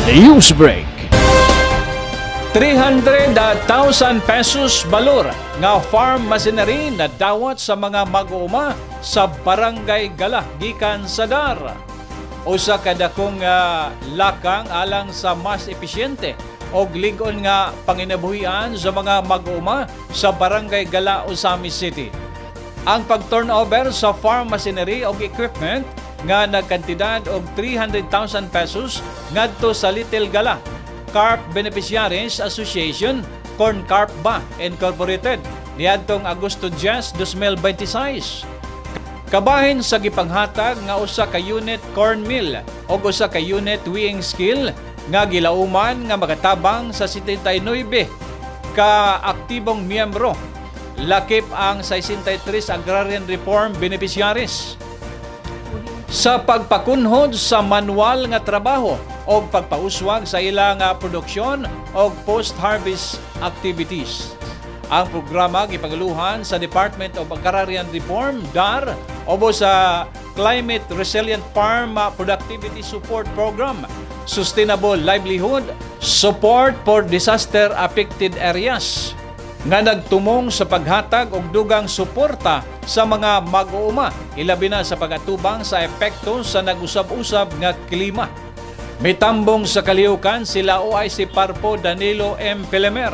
Newsbreak. 300,000 pesos balor nga farm machinery na dawat sa mga mag-uuma sa Barangay Gala gikan sa DAR. Usa ka dakong lakang alang sa mas episyente og lig-on nga panginabuhian sa mga mag-uuma sa Barangay Gala, Osamis City. Ang pag-turnover sa farm machinery og equipment nga nagkantidad og 300,000 pesos ngadto sa Little Gala Carp Beneficiaries Association, Corn Carp Ba Incorporated, niadtong Agosto 10, 2026. Kabahin sa gipanghatag nga usa ka unit corn mill o usa ka unit weighing scale nga gilauman nga makatabang sa 79 ka aktibong miyembro. Lakip ang 63 Agrarian Reform Beneficiaries. Sa pagpakunhod sa manual nga trabaho o pagpauswag sa ilang produksyon o post-harvest activities. Ang programa gipagaluhan sa Department of Agrarian Reform, DAR, o sa Climate Resilient Farm Productivity Support Program, Sustainable Livelihood Support for Disaster-Affected Areas, nga nagtumong sa paghatag og dugang suporta sa mga mag-uuma, ilabi na sa pagatubang sa epekto sa nag-usab-usab nga klima. Mitambong sa kalihukan sila OIC Parpo Danilo M. Pelemer,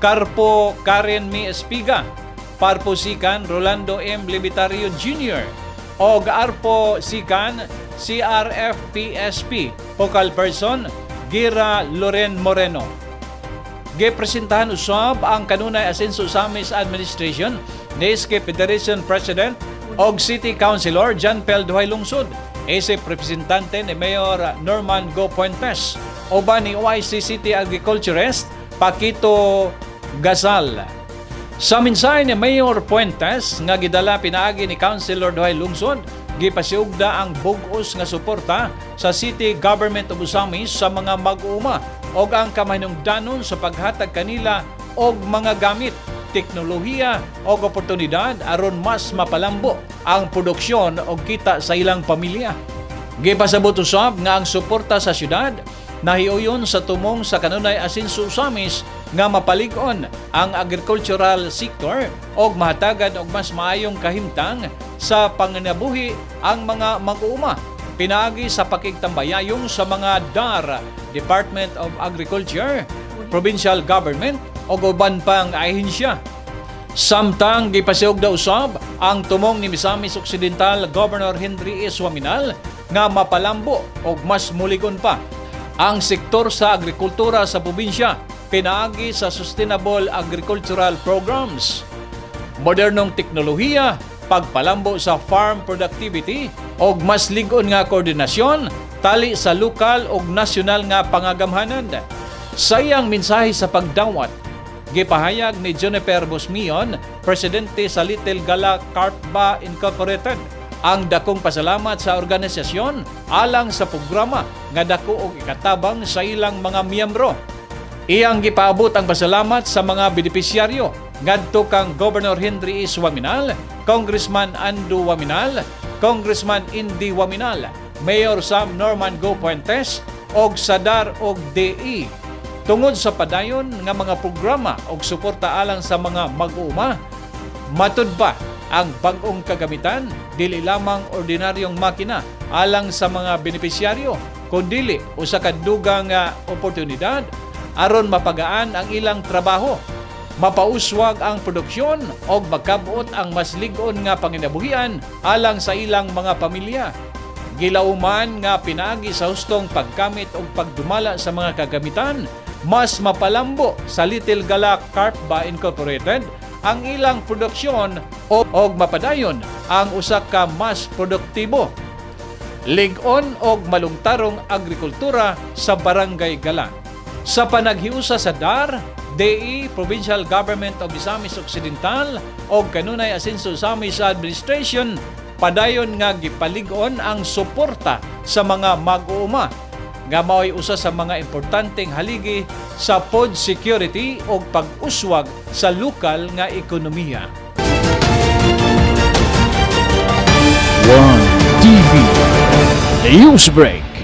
Carpo Karen Mi Espiga, Parpo Sikan Rolando M. Libitario Jr. o Arpo Sikan CRFPSP, Focal Person Gira Loren Moreno. Gipresentahan usab ang kanunay Asenso Osamis Administration ni SK Federation President og City Councilor John Pel Duhay Lungsod, ese representante ni Mayor Norman Go Puentes, uban ni OIC City Agriculturist Paquito Gasal. Sa mensahe ni Mayor Puentes nga gidala pinaagi ni Councilor Duhay Lungsod, gipasiugda ang bug-os nga suporta sa City Government of Osamis sa mga mag-uuma og ang kamahinungdanon sa paghatag kanila og mga gamit, teknolohiya o oportunidad aron mas mapalambo ang produksyon o kita sa ilang pamilya. Gipasabot usab nga ang suporta sa syudad nahiuyon sa tumong sa kanunay Asenso Osamis nga mapalig-on ang agricultural sector o mahatagan og mas maayong kahimtang sa panginabuhi ang mga mag-uuma, pinaagi sa pakigtambayayong sa mga DAR, Department of Agriculture, Provincial Government o uban pang ahensya. Samtang gipasiugda usab ang tumong ni Misamis Occidental Governor Henry E. Suaminal nga mapalambo og mas muligon pa ang sektor sa agrikultura sa probinsya, pinaagi sa Sustainable Agricultural Programs, modernong teknolohiya, pagpalambo sa farm productivity og mas lig-on nga koordinasyon tali sa lokal ug nasyonal nga pangagamhanan. Sa iyang mensahe sa pagdawat, gipahayag ni Juniper Bosmion, presidente sa Little Gala Carp Ba Incorporated, ang dakong pasalamat sa organisasyon alang sa programa nga dako og ikatabang sa ilang mga miyembro. Iyang gipaabot ang pasalamat sa mga benepisyaryo ngadto kang Governor Henry E. Suaminal, Congressman Ando Waminal, Congressman Indy Waminal, Mayor Sam Norman Go Puentes og sa DAR og DE tungod sa padayon nga mga programa og suporta alang sa mga mag-uuma. Matud pa ang bag-ong kagamitan, dili lamang ordinaryong makina alang sa mga benepisyaryo, kundi usa ka dugang oportunidad aron mapagaan ang ilang trabaho, mapauswag ang produksyon o magkabuot ang mas lig-on nga panginabuhian alang sa ilang mga pamilya. Gilauman nga pinaagi sa hustong pagkamit o pagdumala sa mga kagamitan, mas mapalambo sa Little Gala Carp Ba Incorporated ang ilang produksyon o mapadayon ang usa ka mas produktibo, lig-on og malungtarong agrikultura sa Barangay Gala. Sa panaghiusa sa DAR, DE, Provincial Government of Misamis Occidental o kanunay Asenso Osamis Administration, padayon nga gipalig-on ang suporta sa mga mag-uuma nga mao'y usa sa mga importanteng haligi sa food security o pag-uswag sa lokal nga ekonomiya. One TV Newsbreak.